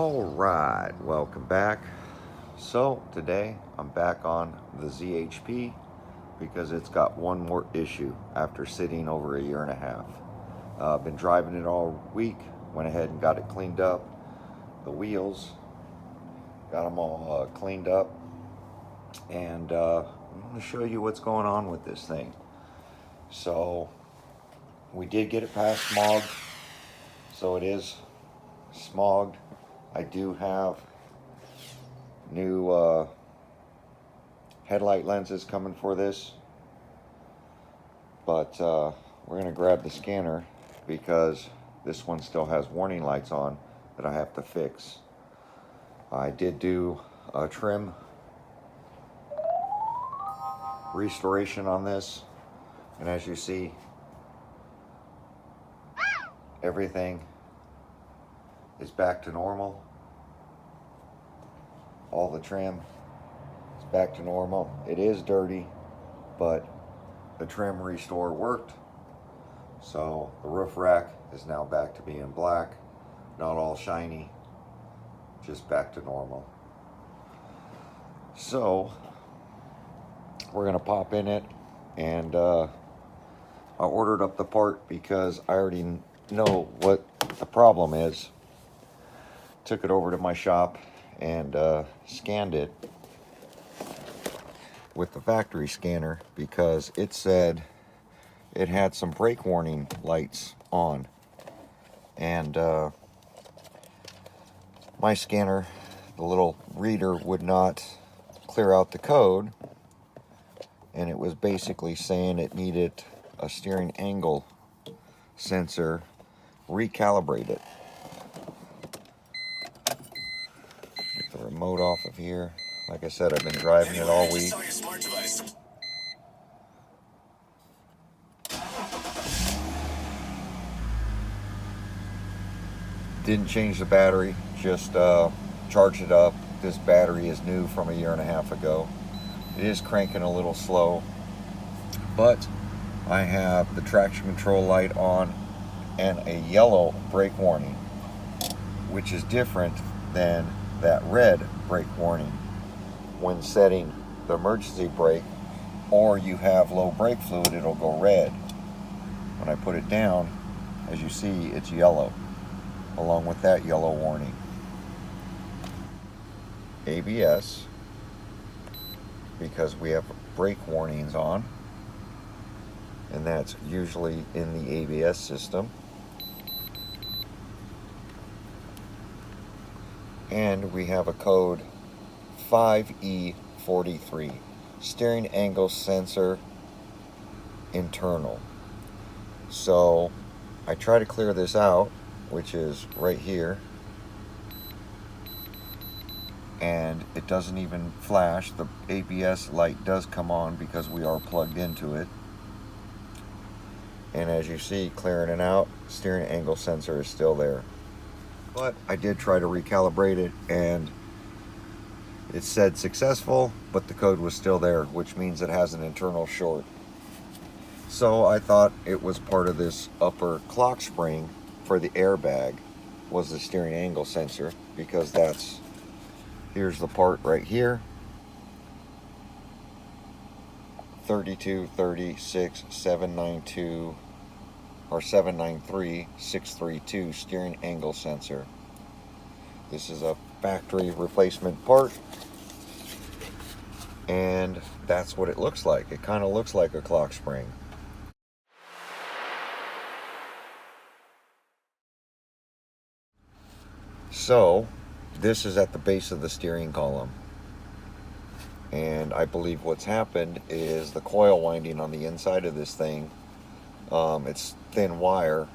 All right, welcome back. So today I'm back on the ZHP because it's got one more issue after sitting over a year and a half. I've been driving it all week, went ahead and got it cleaned up. The wheels, got them all cleaned up, and I'm going to show you what's going on with this thing. So we did get it past smog, so it is smogged. I do have new headlight lenses coming for this, but we're going to grab the scanner because this one still has warning lights on that I have to fix. I did do a trim restoration on this, and as you see, everything is back to normal. All the trim is back to normal. It is dirty, but the trim restore worked. So the roof rack is now back to being black, not all shiny, just back to normal. So we're gonna pop in it, and I ordered up the part because I already know what the problem is. Took it over to my shop and scanned it with the factory scanner because it said it had some brake warning lights on, and my scanner, the little reader, would not clear out the code, and it was basically saying it needed a steering angle sensor recalibrated. Get the remote off of here. Like I said, I've been driving it all week. Didn't change the battery, just charged it up. This battery is new from a year and a half ago. It is cranking a little slow, but I have the traction control light on and a yellow brake warning, which is different than that red brake warning when setting the emergency brake, or you have low brake fluid, it'll go red. When I put it down, as you see, it's yellow, along with that yellow warning. ABS, because we have brake warnings on, and that's usually in the ABS system. And we have a code 5E43, steering angle sensor internal. So I try to clear this out, which is right here, and it doesn't even flash. The ABS light does come on because we are plugged into it. And as you see, clearing it out, steering angle sensor is still there. But I did try to recalibrate it, and it said successful, but the code was still there, which means it has an internal short. So I thought it was part of this upper clock spring for the airbag was the steering angle sensor, because that's, here's the part right here, 3236792 or 793632 steering angle sensor. This is a factory replacement part, and that's what it looks like. It kind of looks like a clock spring. So this is at the base of the steering column, and I believe what's happened is the coil winding on the inside of this thing, it's thin wire,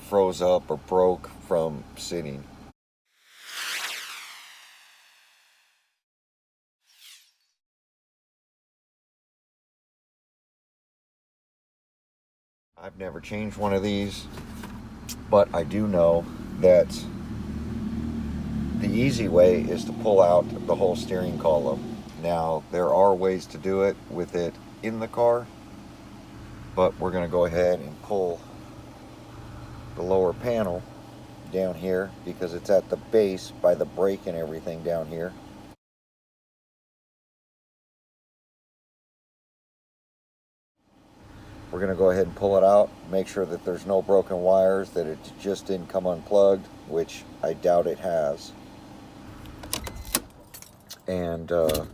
froze up or broke from sitting. I've never changed one of these, but I do know that the easy way is to pull out the whole steering column. Now, there are ways to do it with it in the car, but we're going to go ahead and pull the lower panel down here because it's at the base by the brake and everything down here. We're going to go ahead and pull it out, make sure that there's no broken wires, that it just didn't come unplugged, which I doubt it has. And we're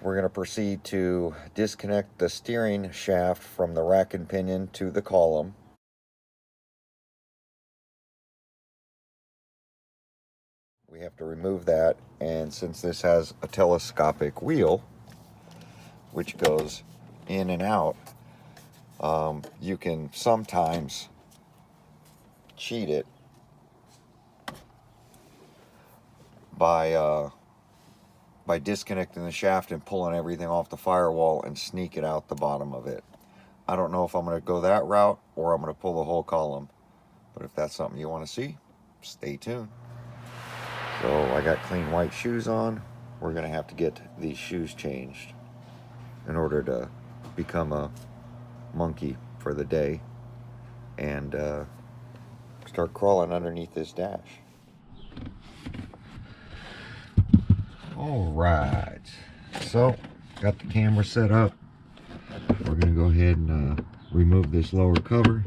going to proceed to disconnect the steering shaft from the rack and pinion to the column. We have to remove that, and since this has a telescopic wheel, which goes in and out, you can sometimes cheat it by disconnecting the shaft and pulling everything off the firewall and sneak it out the bottom of it. I don't know if I'm going to go that route or I'm going to pull the whole column, but if that's something you want to see, stay tuned. So I got clean white shoes on. We're going to have to get these shoes changed in order to become a monkey for the day and start crawling underneath this dash. All right, so got the camera set up. We're going to go ahead and remove this lower cover.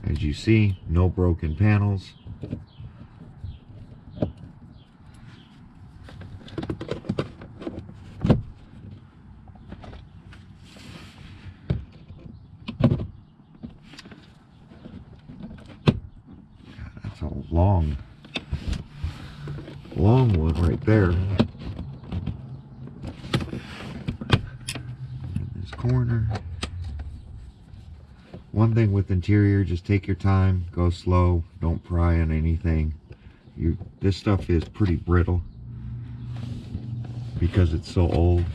As you see, no broken panels. That's a long one right there. In this corner. One thing with interior, just take your time, go slow, don't pry on anything. This stuff is pretty brittle because it's so old.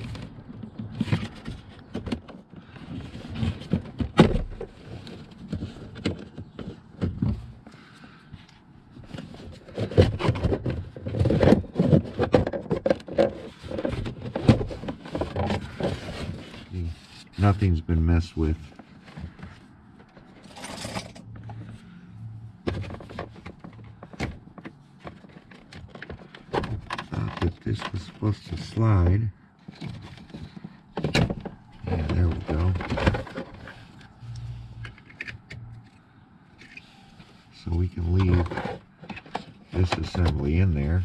Nothing's been messed with. Thought that this was supposed to slide. Yeah, there we go. So we can leave this assembly in there.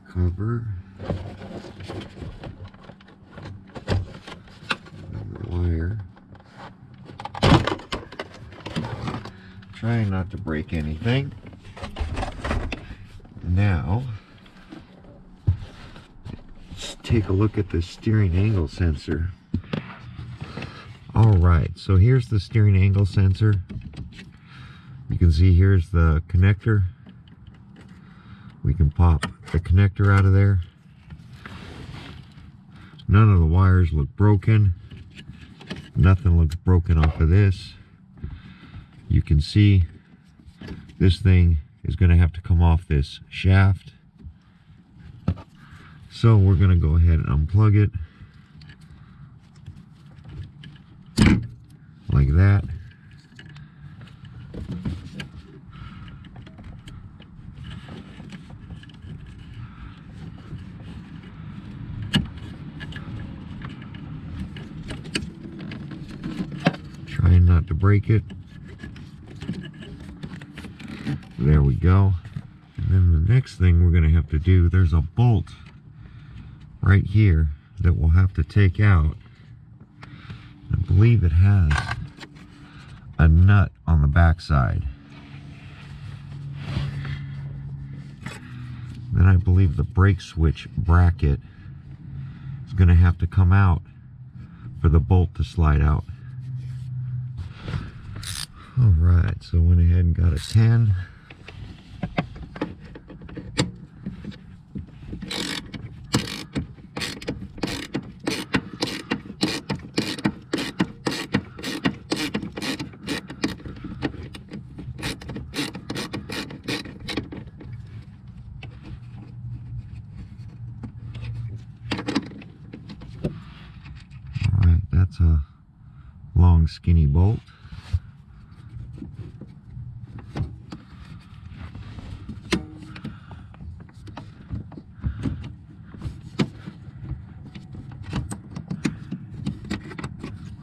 Cover. Another wire. Trying not to break anything. Now, let's take a look at the steering angle sensor. Alright, so here's the steering angle sensor. You can see here's the connector. We can pop the connector out of there. None of the wires look broken. Nothing looks broken off of this. You can see this thing is going to have to come off this shaft. So we're going to go ahead and unplug it like that. Trying not to break it. There we go. And then the next thing we're going to have to do, there's a bolt right here that we'll have to take out. I believe it has a nut on the back side. Then I believe the brake switch bracket is going to have to come out for the bolt to slide out. Alright, so went ahead and got a 10. long skinny bolt.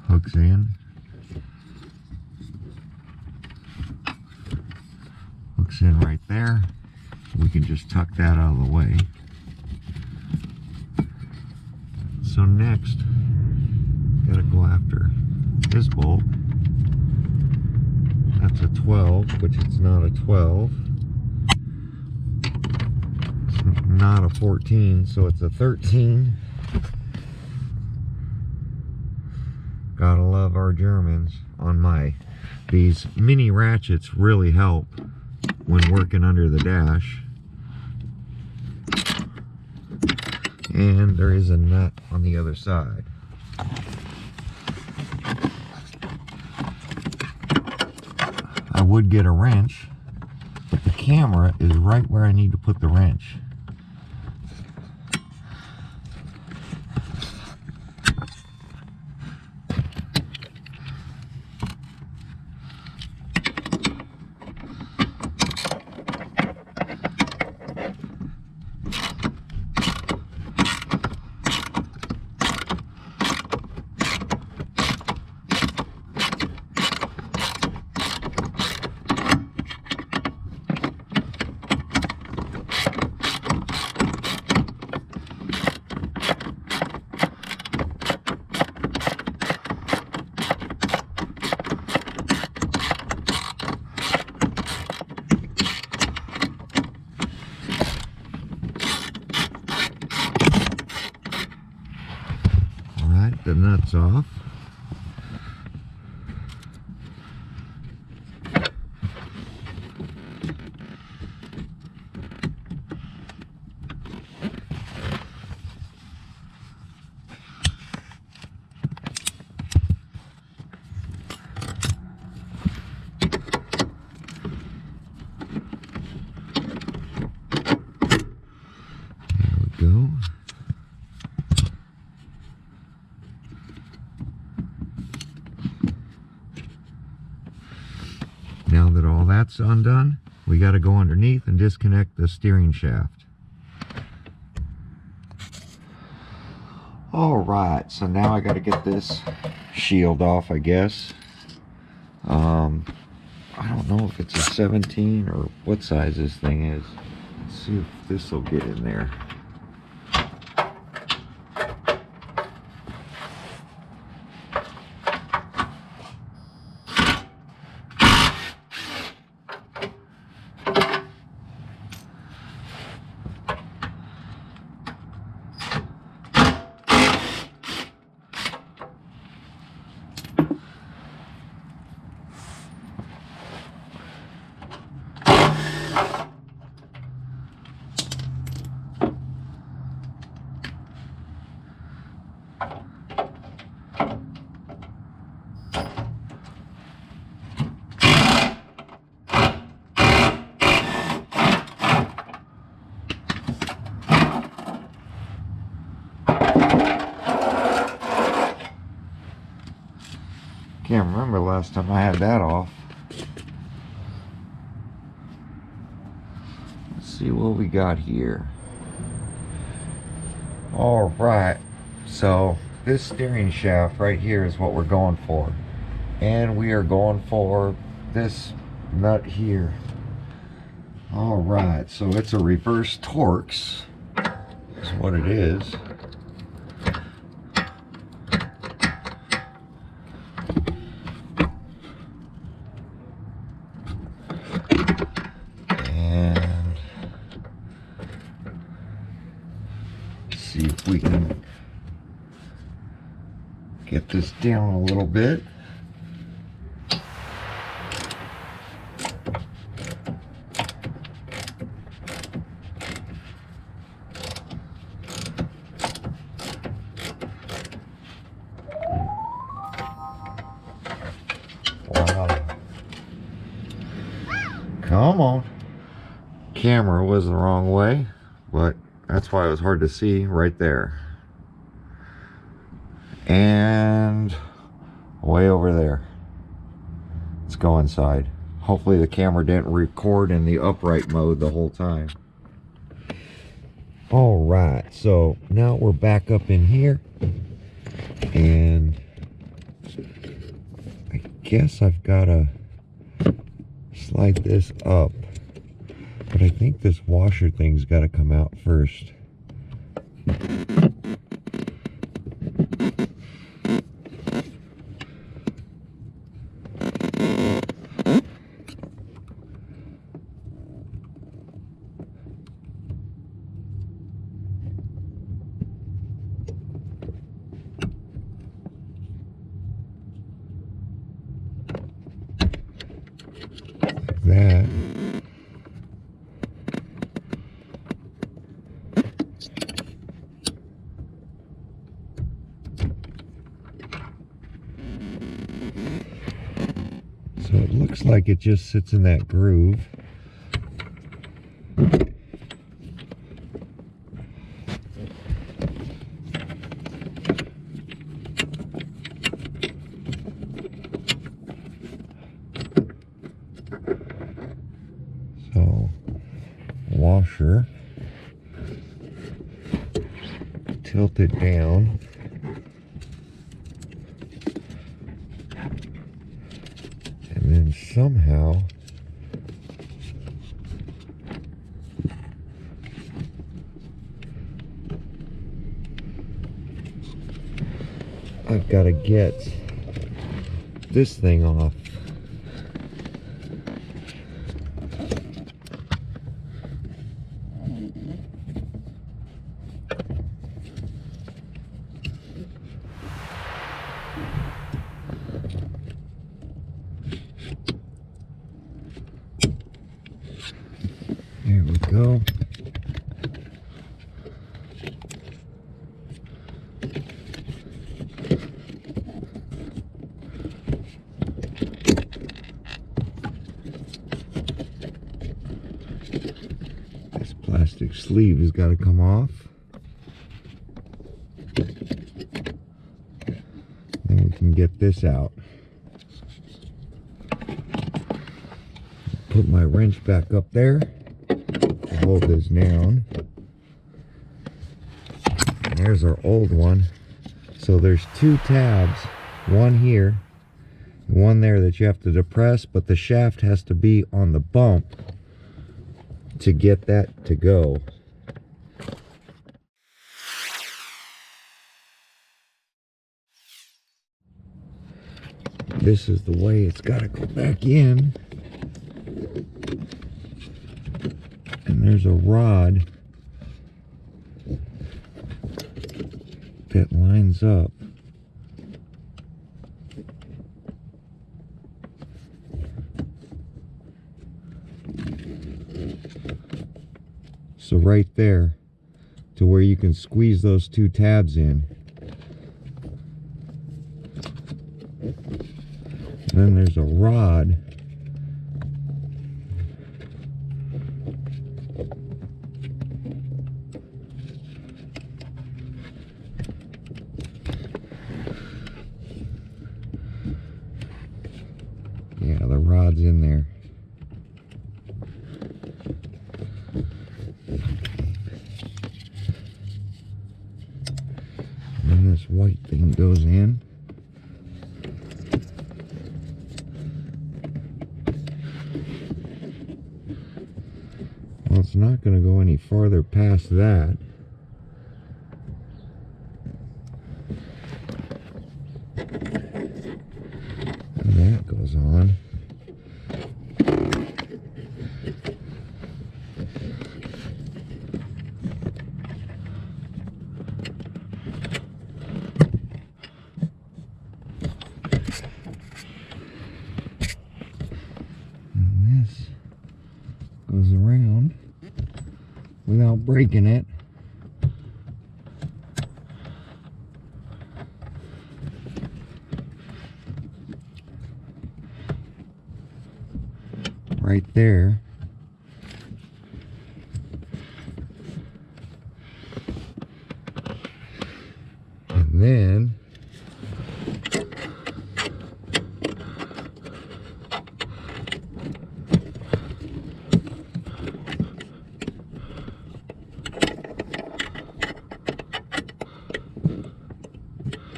Hooks in. Hooks in right there. We can just tuck that out of the way. So next, gotta go after this bolt. That's a 12, which it's not a 12. It's not a 14, so it's a 13. Gotta love our Germans on my. These mini ratchets really help when working under the dash. And there is a nut on the other side. I would get a wrench, but the camera is right where I need to put the wrench. The nuts off. There we go. Now that all that's undone, we got to go underneath and disconnect the steering shaft. All right, so now I got to get this shield off, I guess. I don't know if it's a 17 or what size this thing is. Let's see if this will get in there. Can't remember the last time I had that off. Let's see what we got here. All right, so this steering shaft right here is what we're going for, and we are going for this nut here. All right, so it's a reverse Torx is what it is. See if we can get this down a little bit. Wow. Come on. Camera was the wrong way, but that's why it was hard to see right there. And way over there. Let's go inside. Hopefully the camera didn't record in the upright mode the whole time. All right, so now we're back up in here, and I guess I've got to slide this up, but I think this washer thing's got to come out first. That. So it looks like it just sits in that groove. So, washer, tilt it down, and then somehow I've got to get this thing off. There we go. This plastic sleeve has got to come off. Then we can get this out. Put my wrench back up there. Hold this down. And there's our old one. So there's two tabs, one here, one there that you have to depress, but the shaft has to be on the bump to get that to go. This is the way it's got to go back in. And there's a rod that lines up. So right there to where you can squeeze those two tabs in. And then there's a rod the rod's in there. And then this white thing goes in. Well, it's not going to go any farther past that. And that goes on. Goes around without breaking it. Right there. And then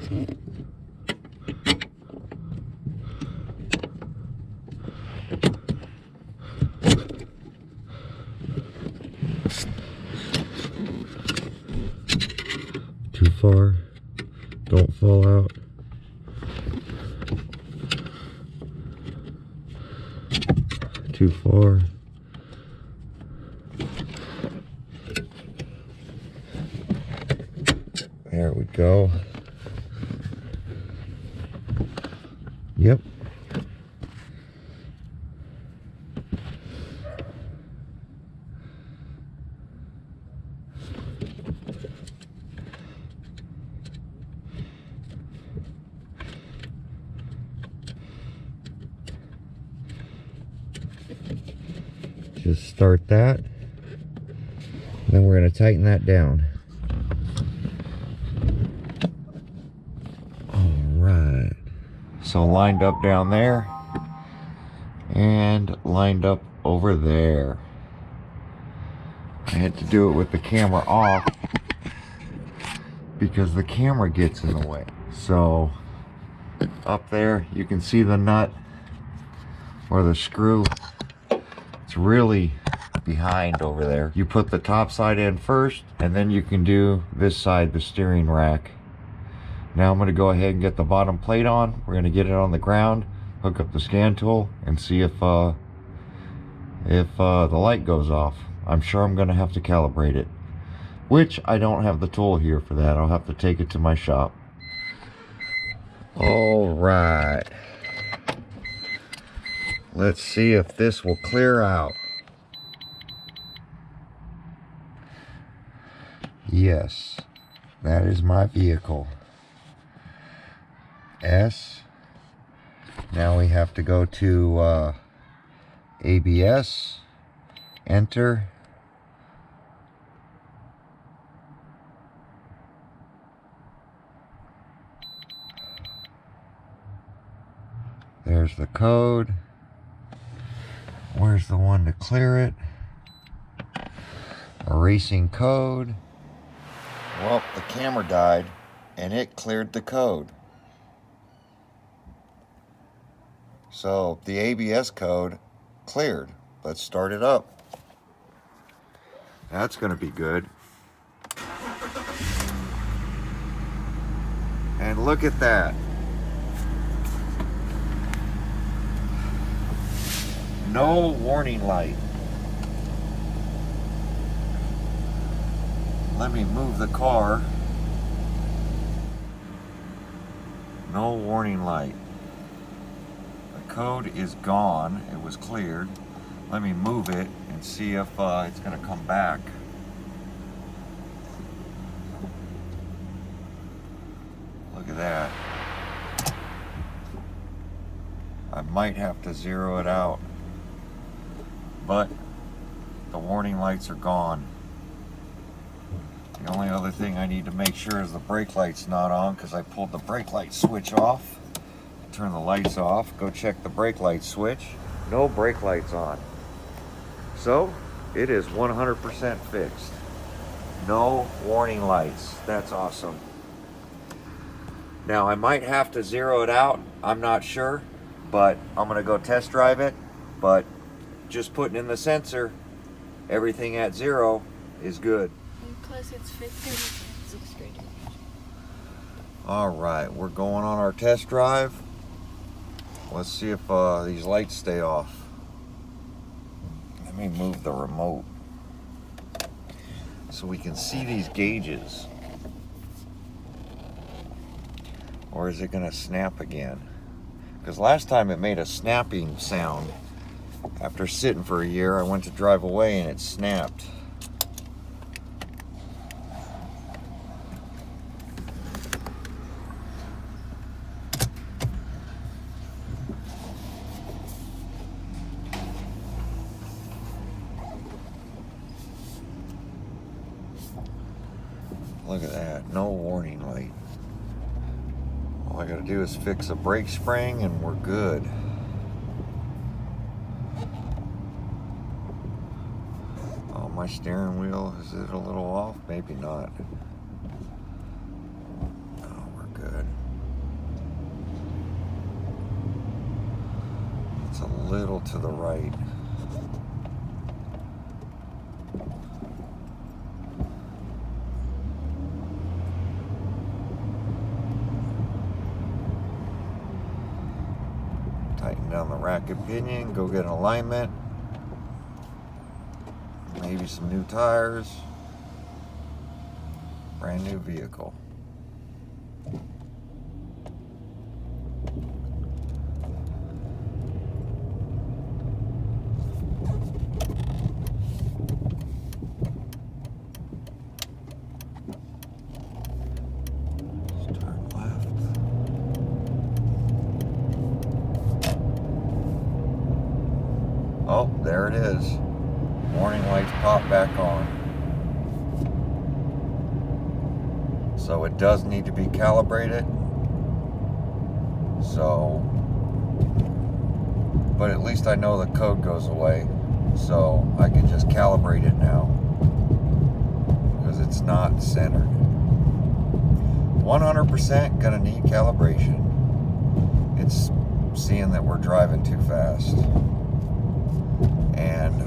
Too far. Don't fall out. Too far. There we go. Yep. Just start that. Then we're going to tighten that down. Alright. So lined up down there and lined up over there. I had to do it with the camera off because the camera gets in the way. So up there you can see the nut or the screw. It's really behind over there. You put the top side in first, and then you can do this side, the steering rack. Now I'm going to go ahead and get the bottom plate on. We're going to get it on the ground, hook up the scan tool, and see if the light goes off. I'm sure I'm going to have to calibrate it, which I don't have the tool here for that. I'll have to take it to my shop. All right. Let's see if this will clear out. Yes, that is my vehicle. S. Now we have to go to ABS, enter. There's the code. Where's the one to clear it? Erasing code. Well, the camera died and it cleared the code. So the ABS code cleared. Let's start it up. That's going to be good. And look at that. No warning light. Let me move the car. No warning light. The code is gone. It was cleared. Let me move it and see if it's going to come back. Look at that. I might have to zero it out. But the warning lights are gone. The only other thing I need to make sure is the brake light's not on, because I pulled the brake light switch off. Turn the lights off, go check the brake light switch. No brake lights on. So it is 100% fixed. No warning lights. That's awesome. Now I might have to zero it out. I'm not sure, but I'm gonna go test drive it. But just putting in the sensor, everything at zero is good. And plus it's 6 straight. All right, we're going on our test drive. Let's see if these lights stay off. Let me move the remote so we can see these gauges. Or is it gonna snap again? Because last time it made a snapping sound. After sitting for a year, I went to drive away and it snapped. Look at that, no warning light. All I gotta do is fix a brake spring and we're good. My steering wheel, is it a little off? Maybe not. Oh, we're good. to the right. Tighten down the rack and pinion, go get an alignment. Maybe some new tires. Brand new vehicle. Let's turn left. Oh, there it is. Warning lights pop back on. So it does need to be calibrated. So, but at least I know the code goes away. So I can just calibrate it now because it's not centered. 100% gonna need calibration. It's seeing that we're driving too fast. And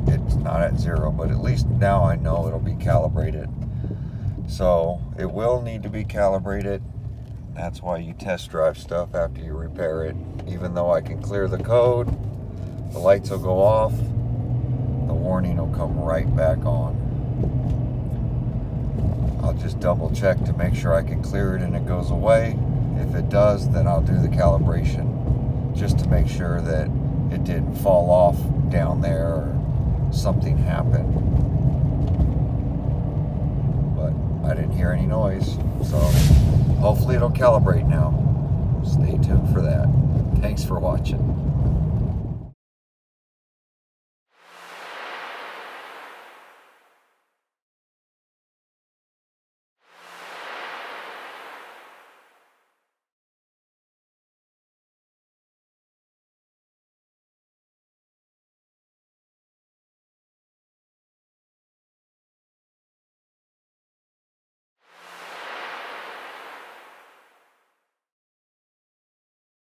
it's not at 0, but at least now I know it'll be calibrated. So it will need to be calibrated. That's why you test drive stuff after you repair it. Even though I can clear the code, the lights will go off, the warning will come right back on. I'll just double check to make sure I can clear it and it goes away. If it does, then I'll do the calibration just to make sure that it didn't fall off down there or something happened. But I didn't hear any noise, so hopefully it'll calibrate now. Stay tuned for that. Thanks for watching.